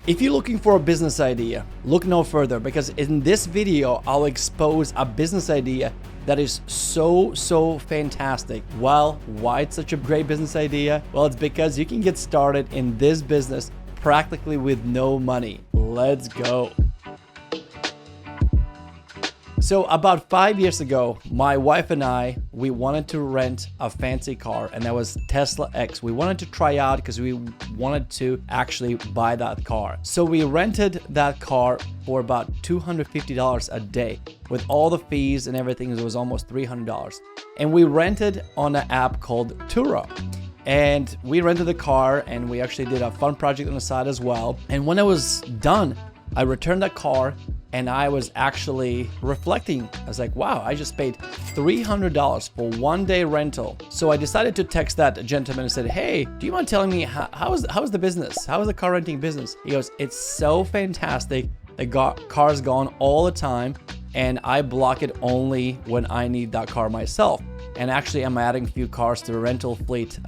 If you're looking for a business idea, look no further, because in this video, I'll expose a business idea that is so fantastic. Well, why it's such a great business idea? Well, it's because you can get started in this business practically with no money. Let's go. So about 5 years ago, my wife and I, we wanted to rent a fancy car, and that was Tesla X. We wanted to try out because we wanted to actually buy that car. So we rented that car for about $250 a day. With all the fees and everything, it was almost $300. And we rented on an app called Turo. And we rented the car, and we actually did a fun project on the side as well. And when it was done, I returned that car, and I was actually reflecting. I was like, wow, I just paid $300 for 1 day rental. So I decided to text that gentleman and said, hey, do you mind telling me how is the business? How is the car renting business? He goes, it's so fantastic. The car's gone all the time, and I block it only when I need that car myself. And actually, I'm adding a few cars to the rental fleet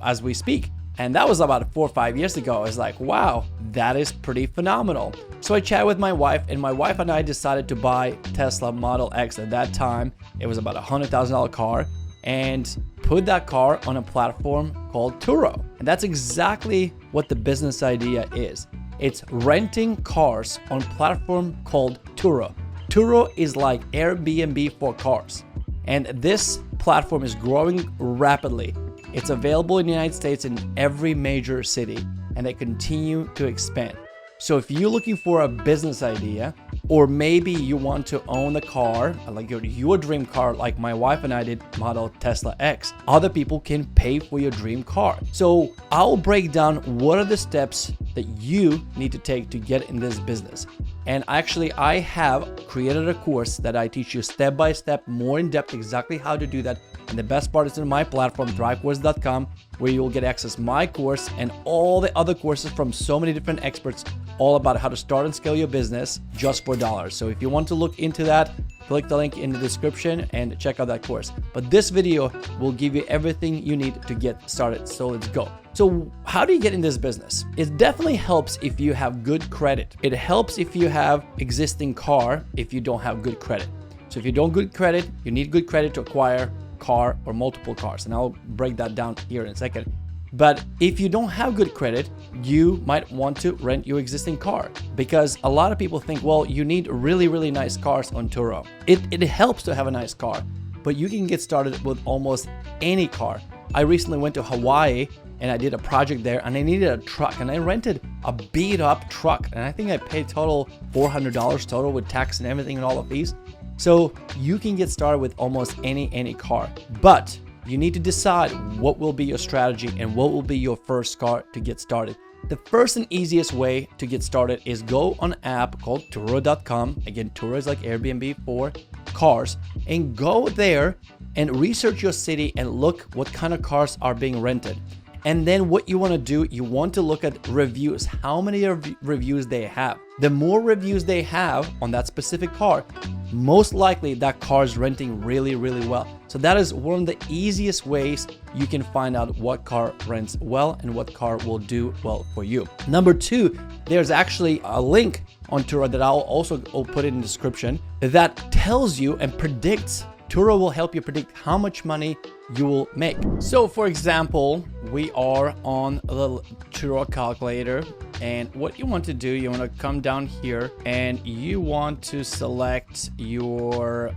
as we speak. And that was about 4 or 5 years ago. I was like, wow, that is pretty phenomenal. So I chatted with my wife, and my wife and I decided to buy Tesla Model X. At that time, it was about a $100,000 car, and put that car on a platform called Turo. And that's exactly what the business idea is. It's renting cars on a platform called Turo. Turo is like Airbnb for cars. And this platform is growing rapidly. It's available in the United States in every major city, and they continue to expand. So if you're looking for a business idea, or maybe you want to own a car, like your dream car, like my wife and I did, model Tesla X, other people can pay for your dream car. So I'll break down what are the steps that you need to take to get in this business. And actually, I have created a course that I teach you step by step, more in depth, exactly how to do that. And the best part is in my platform, thrivecourse.com, where you will get access to my course and all the other courses from so many different experts, all about how to start and scale your business just for dollars. So if you want to look into that, click the link in the description and check out that course. But this video will give you everything you need to get started. So let's go. So how do you get in this business? It definitely helps if you have good credit. It helps if you have existing car, if you don't have good credit. So if you don't good credit, you need good credit to acquire car or multiple cars. And I'll break that down here in a second. But if you don't have good credit, you might want to rent your existing car, because a lot of people think, well, you need really nice cars on Turo. It helps to have a nice car, but you can get started with almost any car. I recently went to Hawaii and I did a project there, and I needed a truck, and I rented a beat up truck, and I think I paid total $400 total with tax and everything and all the fees. So you can get started with almost any car, but you need to decide what will be your strategy and what will be your first car to get started. The first and easiest way to get started is go on an app called Turo.com. Again, Turo is like Airbnb for cars, and go there and research your city and look what kind of cars are being rented. And then what you want to do, you want to look at reviews, how many reviews they have. The more reviews they have on that specific car, most likely that car is renting really well. So that is one of the easiest ways you can find out what car rents well and what car will do well for you. Number two, there's actually a link on Turo that I'll put in the description that tells you and predicts. Turo will help you predict how much money you will make. So for example, we are on the Turo calculator, and what you want to do, you want to come down here and you want to select your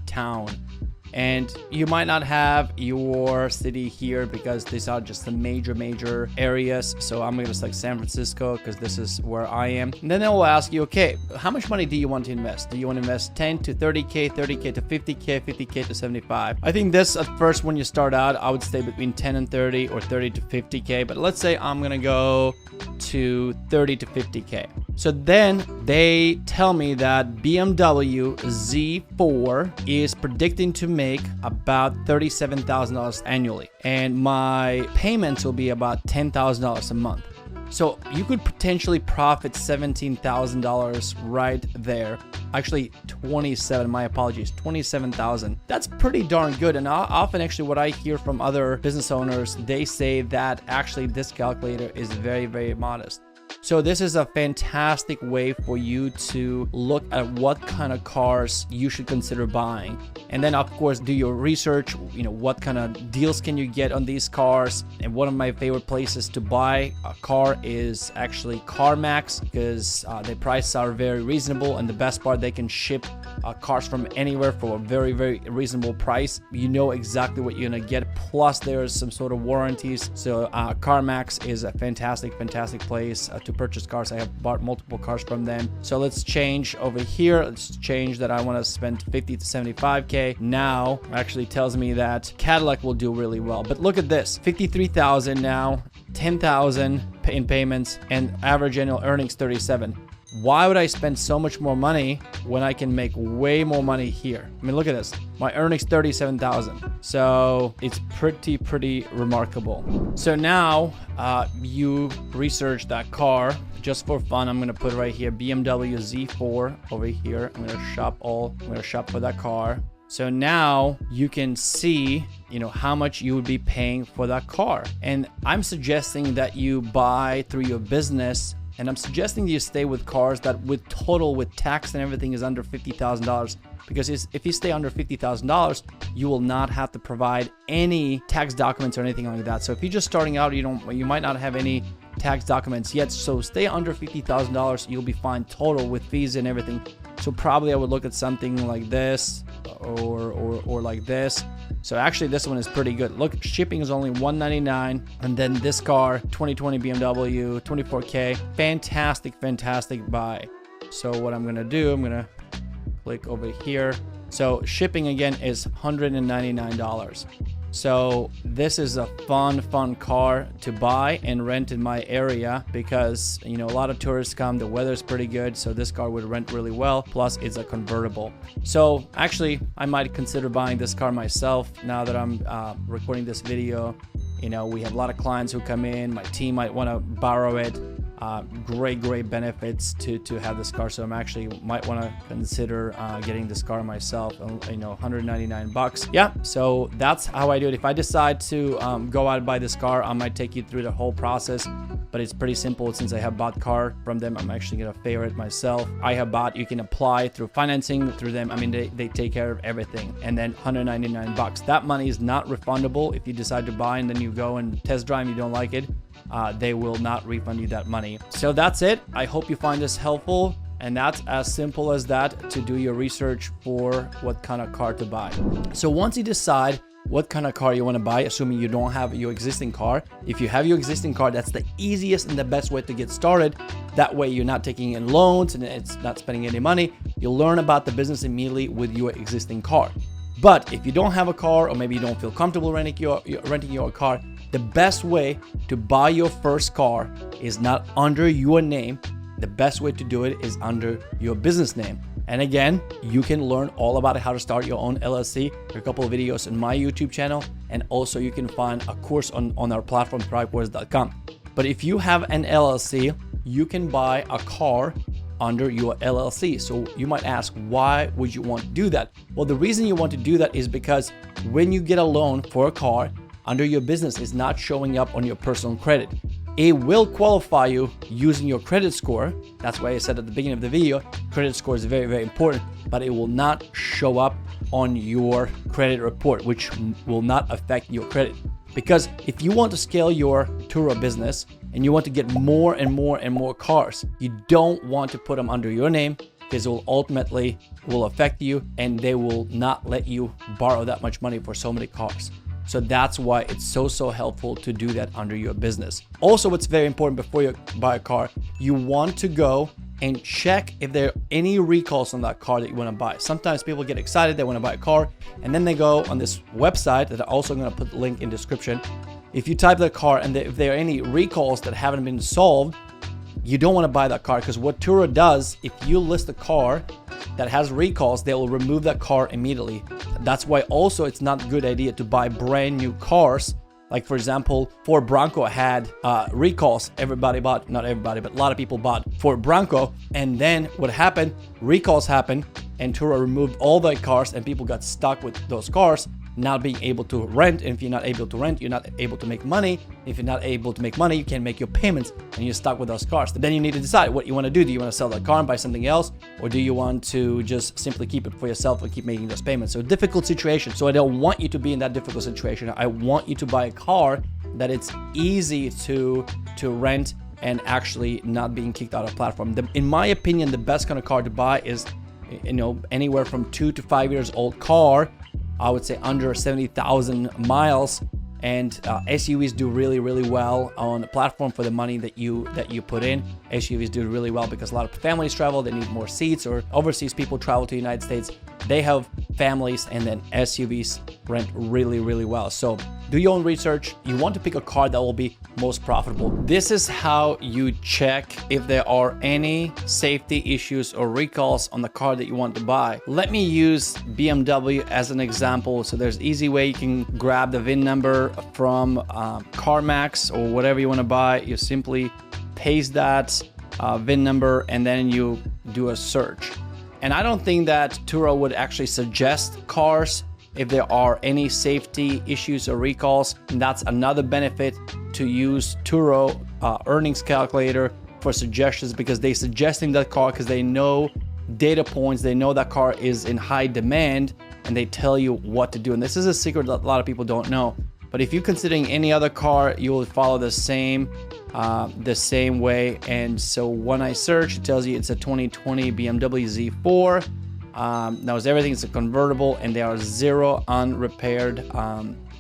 town. And you might not have your city here because these are just the major areas. So I'm going to select San Francisco because this is where I am. And then they will ask you, okay, how much money do you want to invest? Do you want to invest 10 to 30K, 30K to 50K, 50K to 75? I think this at first, when you start out, I would stay between 10 and 30 or 30 to 50K. But let's say I'm going to go to 30 to 50K. So then they tell me that BMW Z4 is predicting to make about $37,000 annually, and my payments will be about $10,000 a month. So you could potentially profit $17,000 right there. Actually, 27, my apologies, 27,000. That's pretty darn good. And often actually what I hear from other business owners, they say that actually this calculator is very modest. So this is a fantastic way for you to look at what kind of cars you should consider buying. And then of course, do your research, what kind of deals can you get on these cars. And one of my favorite places to buy a car is actually CarMax, because the prices are very reasonable, and the best part, they can ship cars from anywhere for a very, very reasonable price. You know exactly what you're gonna get, plus there's some sort of warranties. So CarMax is a fantastic place to purchase cars. I have bought multiple cars from them. So let's change over here. Let's change that I want to spend 50 to 75k. Now actually tells me that Cadillac will do really well. But look at this, 53,000 now, 10,000 in payments, and average annual earnings 37. Why would I spend so much more money when I can make way more money here? I mean, look at this. My earnings 37,000. So it's pretty remarkable. So now you research that car just for fun. I'm gonna put right here BMW Z4 over here. I'm gonna shop for that car. So now you can see, how much you would be paying for that car. And I'm suggesting that you buy through your business. And I'm suggesting you stay with cars that with tax and everything is under $50,000, because if you stay under $50,000, you will not have to provide any tax documents or anything like that. So if you're just starting out, you might not have any tax documents yet. So stay under $50,000, you'll be fine total with fees and everything. So probably I would look at something like this or like this. So actually this one is pretty good. Look, shipping is only $199, and then this car, 2020 BMW, 24k, fantastic buy. So what I'm gonna do, I'm gonna click over here. So shipping again is $199. So this is a fun car to buy and rent in my area, because a lot of tourists come, the weather's pretty good, so this car would rent really well, plus it's a convertible. So actually I might consider buying this car myself now that I'm recording this video. We have a lot of clients who come in, my team might want to borrow it. Great benefits to have this car. So I'm actually might want to consider getting this car myself. $199. Yeah, so that's how I do it. If I decide to go out and buy this car, I might take you through the whole process, but it's pretty simple. Since I have bought car from them, I'm actually gonna favor it myself. You can apply through financing through them. I mean, they take care of everything. And then $199. That money is not refundable. If you decide to buy and then you go and test drive and you don't like it, they will not refund you that money. So that's it. I hope you find this helpful, and that's as simple as that to do your research for what kind of car to buy. So once you decide what kind of car you want to buy, assuming you don't have your existing car, if you have your existing car, that's the easiest and the best way to get started. That way you're not taking in loans and it's not spending any money. You'll learn about the business immediately with your existing car. But if you don't have a car, or maybe you don't feel comfortable renting your car, the best way to buy your first car is not under your name. The best way to do it is under your business name. And again, you can learn all about how to start your own LLC. There are a couple of videos on my YouTube channel, and also you can find a course on our platform, thrivecourse.com. But if you have an LLC, you can buy a car under your LLC. So you might ask, why would you want to do that? Well, the reason you want to do that is because when you get a loan for a car under your business, is not showing up on your personal credit. It will qualify you using your credit score. That's why I said at the beginning of the video, credit score is very important, but it will not show up on your credit report, which will not affect your credit. Because if you want to scale your Turo business and you want to get more and more cars, you don't want to put them under your name, because it will ultimately affect you, and they will not let you borrow that much money for so many cars. So that's why it's so helpful to do that under your business. Also, what's very important before you buy a car, you want to go and check if there are any recalls on that car that you want to buy. Sometimes people get excited, they want to buy a car, and then they go on this website that I'm also going to put the link in description. If you type the car and if there are any recalls that haven't been solved, you don't want to buy that car, because what Turo does, if you list a car that has recalls, they will remove that car immediately. That's why also it's not a good idea to buy brand new cars. Like for example, Ford Bronco had recalls. Everybody bought, not everybody, but a lot of people bought Ford Bronco. And then what happened, recalls happened, and Turo removed all the cars and people got stuck with those cars. not being able to rent. And if you're not able to rent, you're not able to make money. If you're not able to make money, you can't make your payments and you're stuck with those cars. Then you need to decide what you want to do. Do you want to sell that car and buy something else? Or do you want to just simply keep it for yourself and keep making those payments? So difficult situation. So I don't want you to be in that difficult situation. I want you to buy a car that it's easy to rent and actually not being kicked out of platform. In my opinion, the best kind of car to buy is, anywhere from 2 to 5 years old car. I would say under 70,000 miles. And SUVs do really, really well on the platform for the money that you put in. SUVs do really well because a lot of families travel, they need more seats, or overseas people travel to the United States, they have families, and then SUVs rent really, really well. So do your own research. You want to pick a car that will be most profitable. This is how you check if there are any safety issues or recalls on the car that you want to buy. Let me use BMW as an example. So there's easy way you can grab the VIN number from CarMax or whatever you want to buy. You simply paste that VIN number and then you do a search. And I don't think that Turo would actually suggest cars if there are any safety issues or recalls. And that's another benefit to use Turo earnings calculator for suggestions, because they're suggesting that car because they know data points, they know that car is in high demand, and they tell you what to do. And this is a secret that a lot of people don't know. But if you're considering any other car, you will follow the same way. And so when I search, it tells you it's a 2020 BMW Z4. Now everything is a convertible, and there are 0 unrepaired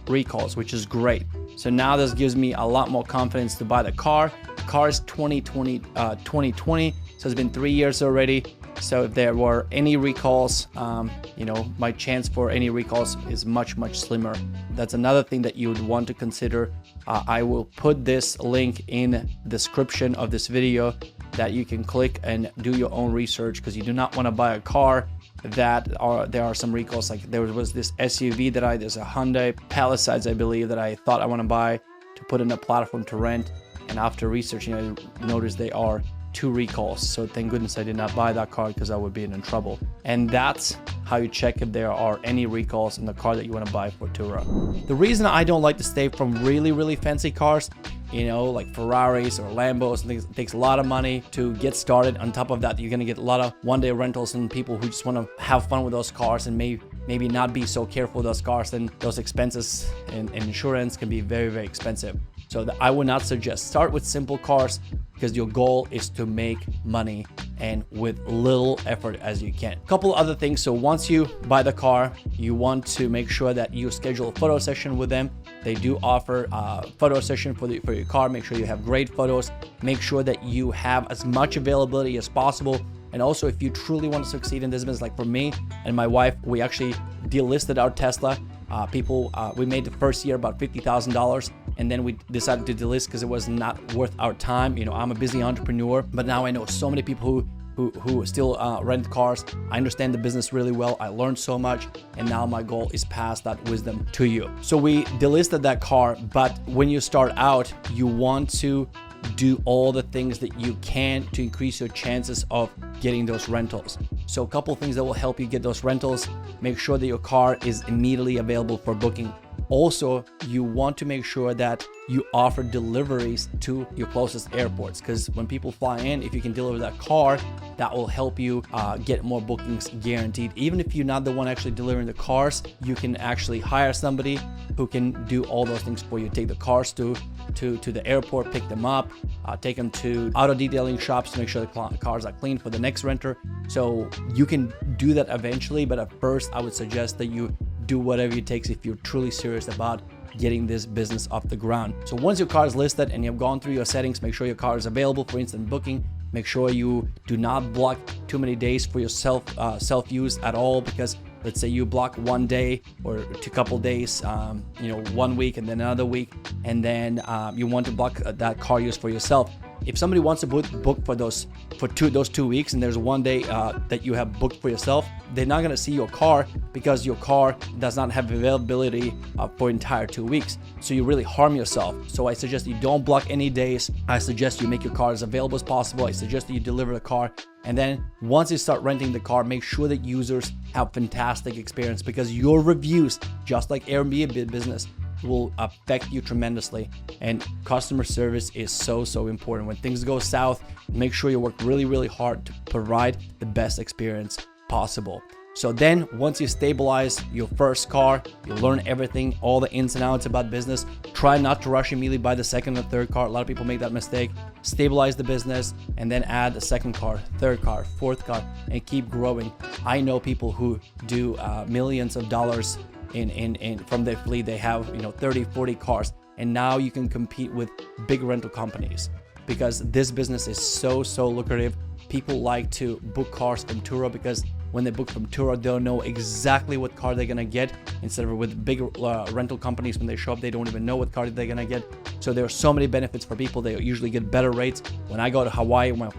recalls, which is great. So now this gives me a lot more confidence to buy the car. The car is 2020, so it's been 3 years already. So if there were any recalls, my chance for any recalls is much, much slimmer. That's another thing that you would want to consider. I will put this link in the description of this video that you can click and do your own research, because you do not want to buy a car that there are some recalls. Like there was this SUV there's a Hyundai Palisades, I believe, that I thought I want to buy to put in a platform to rent. And after researching, I noticed they are 2 recalls. So thank goodness I did not buy that car, because I would be in trouble. And that's how you check if there are any recalls in the car that you want to buy for Turo. The reason I don't like to stay from really, really fancy cars, like Ferraris or Lambos and things, it takes a lot of money to get started. On top of that, you're going to get a lot of one-day rentals and people who just want to have fun with those cars and maybe not be so careful with those cars. Then those expenses and insurance can be very, very expensive. So I would not suggest. Start with simple cars, because your goal is to make money and with little effort as you can. A couple other things. So once you buy the car, you want to make sure that you schedule a photo session with them. They do offer a photo session for your car. Make sure you have great photos. Make sure that you have as much availability as possible. And also, if you truly want to succeed in this business, like for me and my wife, we actually delisted our Tesla. We made the first year about $50,000, and then we decided to delist because it was not worth our time. I'm a busy entrepreneur, but now I know so many people who still rent cars. I understand the business really well. I learned so much, and now my goal is pass that wisdom to you. So we delisted that car, but when you start out, you want to do all the things that you can to increase your chances of getting those rentals. So a couple things that will help you get those rentals: make sure that your car is immediately available for booking. Also, you want to make sure that you offer deliveries to your closest airports, because when people fly in, if you can deliver that car, that will help you get more bookings guaranteed. Even if you're not the one actually delivering the cars, you can actually hire somebody who can do all those things for you. Take the cars to the airport, pick them up, take them to auto detailing shops to make sure the cars are clean for the next renter. So you can do that eventually, but at first I would suggest that you do whatever it takes if you're truly serious about getting this business off the ground. So once your car is listed and you've gone through your settings, make sure your car is available for instant booking. Make sure you do not block too many days for your self-use at all, because let's say you block 1 day or a couple days, 1 week and then another week, and then you want to block that car use for yourself. if somebody wants to book for those 2 weeks, and there's one day that you have booked for yourself, they're not gonna see your car because your car does not have availability for entire 2 weeks. So you really harm yourself. So I suggest you don't block any days. I suggest you make your car as available as possible. I suggest that you deliver the car. And then once you start renting the car, make sure that users have fantastic experience, because your reviews, just like Airbnb business, will affect you tremendously. And customer service is so important. When things go south, make sure you work really hard to provide the best experience possible. So then once you stabilize your first car, you learn everything, all the ins and outs about business. Try not to rush immediately buy the second or third car. A lot of people make that mistake. Stabilize the business and then add a second car, third car, fourth car, and keep growing. I know people who do millions of dollars in from their fleet. They have 30, 40 cars, and now you can compete with big rental companies because this business is so lucrative. People like to book cars from Turo because when they book from Turo, they'll know exactly what car they're gonna get, instead of with big rental companies, when they show up, they don't even know what car they're gonna get. So there are so many benefits for people. They usually get better rates. When I go to Hawaii, my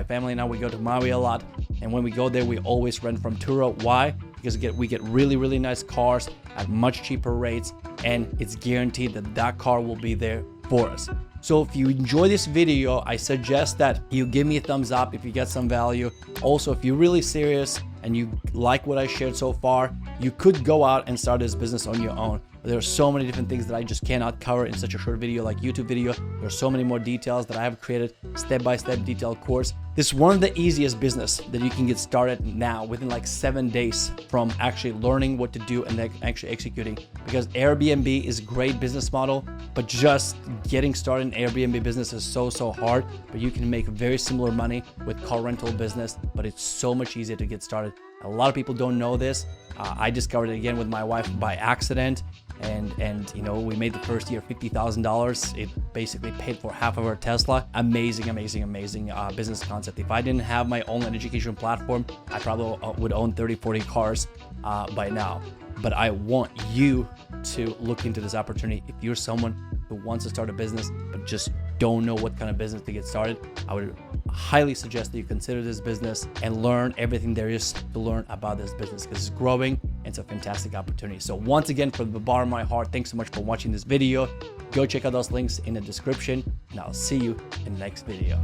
family and I, we go to Maui a lot, and when we go there, we always rent from Turo. Why? Because we get really nice cars at much cheaper rates, and it's guaranteed that that car will be there for us. So if you enjoy this video, I suggest that you give me a thumbs up if you get some value. Also, if you're really serious and you like what I shared so far, you could go out and start this business on your own. There are so many different things that I just cannot cover in such a short video like YouTube video. There are so many more details that I have created, step-by-step detailed course. This is one of the easiest business that you can get started now within like 7 days from actually learning what to do and then actually executing. Because Airbnb is a great business model, but just getting started in Airbnb business is so hard. But you can make very similar money with car rental business, but it's so much easier to get started. A lot of people don't know this. I discovered it again with my wife by accident, and we made the first year $50,000. It basically paid for half of our Tesla. Amazing business concept. If I didn't have my online education platform, I probably would own 30-40 cars by now. But I want you to look into this opportunity. If you're someone who wants to start a business but just don't know what kind of business to get started, I would highly suggest that you consider this business and learn everything there is to learn about this business, because it's growing and it's a fantastic opportunity. So once again, from the bottom of my heart, thanks so much for watching this video. Go check out those links in the description, and I'll see you in the next video.